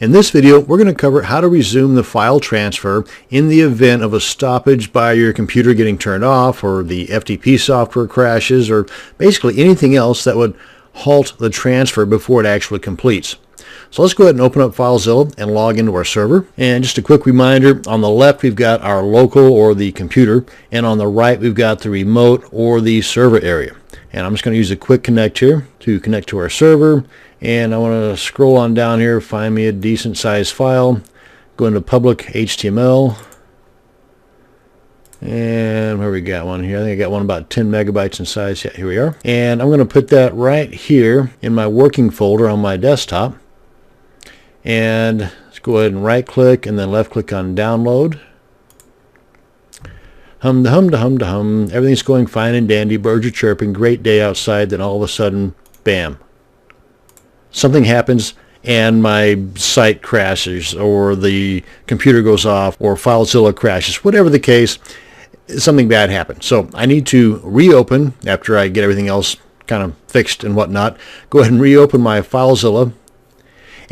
In this video, we're going to cover how to resume the file transfer in the event of a stoppage by your computer getting turned off, or the FTP software crashes, or basically anything else that would halt the transfer before it actually completes. So let's go ahead and open up FileZilla and log into our server. And just a quick reminder, on the left we've got our local or the computer, and on the right we've got the remote or the server area. And I'm just going to use a quick connect here to connect to our server. And I want to scroll on down here, find me a decent sized file, go into public HTML, and where we got one here, I think I got one about 10 megabytes in size. Yeah, here we are. And I'm going to put that right here in my working folder on my desktop. And let's go ahead and right click and then left click on download. Hum da hum da hum da hum. Everything's going fine and dandy, birds are chirping, great day outside. Then all of a sudden, bam, something happens and my site crashes, or the computer goes off, or FileZilla crashes. Whatever the case, something bad happened. So I need to reopen after I get everything else kind of fixed and whatnot. Go ahead and reopen my FileZilla.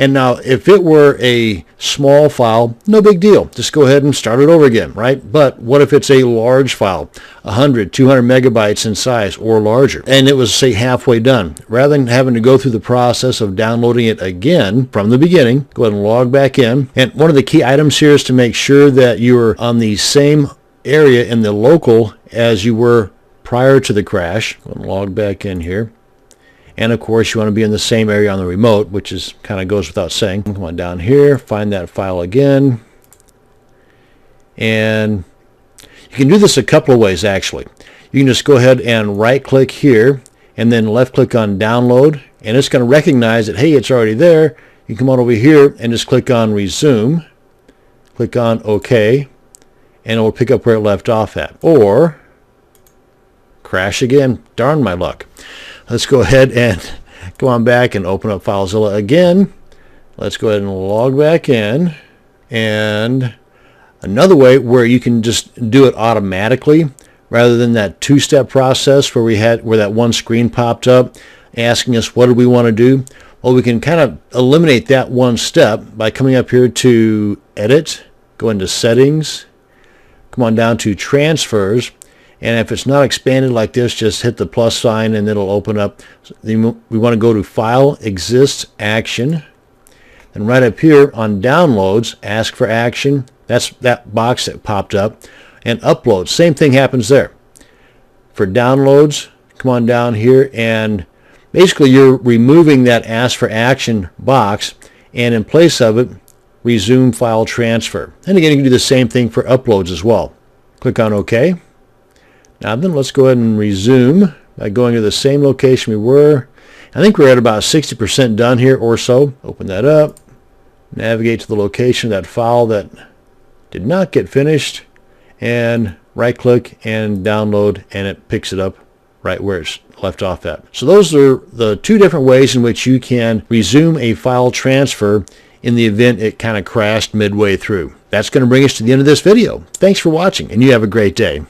And now, if it were a small file, no big deal. Just go ahead and start it over again, right? But what if it's a large file, 100, 200 megabytes in size or larger, and it was, say, halfway done? Rather than having to go through the process of downloading it again from the beginning, go ahead and log back in. And one of the key items here is to make sure that you're on the same area in the local as you were prior to the crash. Go ahead and log back in here. And of course, you want to be in the same area on the remote, which is kind of goes without saying. Come on down here, find that file again. And you can do this a couple of ways, actually. You can just go ahead and right click here and then left click on download, and it's going to recognize that, hey, it's already there. You come on over here and just click on resume, click on OK, and it will pick up where it left off at. Or crash again. Darn my luck. Let's go ahead and go on back and open up FileZilla again. Let's go ahead and log back in. And another way where you can just do it automatically rather than that two-step process where that one screen popped up asking us what do we want to do. Well, we can kind of eliminate that one step by coming up here to Edit, go into Settings, come on down to Transfers. And if it's not expanded like this, just hit the plus sign and it'll open up. We want to go to File, Exists, Action. And right up here on Downloads, Ask for Action. That's that box that popped up. And Upload, same thing happens there. For Downloads, come on down here, and basically you're removing that Ask for Action box, and in place of it, Resume File Transfer. And again, you can do the same thing for Uploads as well. Click on OK. Now then, let's go ahead and resume by going to the same location we were. I think we're at about 60% done here or so. Open that up, navigate to the location of that file that did not get finished, and right click and download, and it picks it up right where it's left off at. So those are the two different ways in which you can resume a file transfer in the event it kind of crashed midway through. That's going to bring us to the end of this video. Thanks for watching, and you have a great day.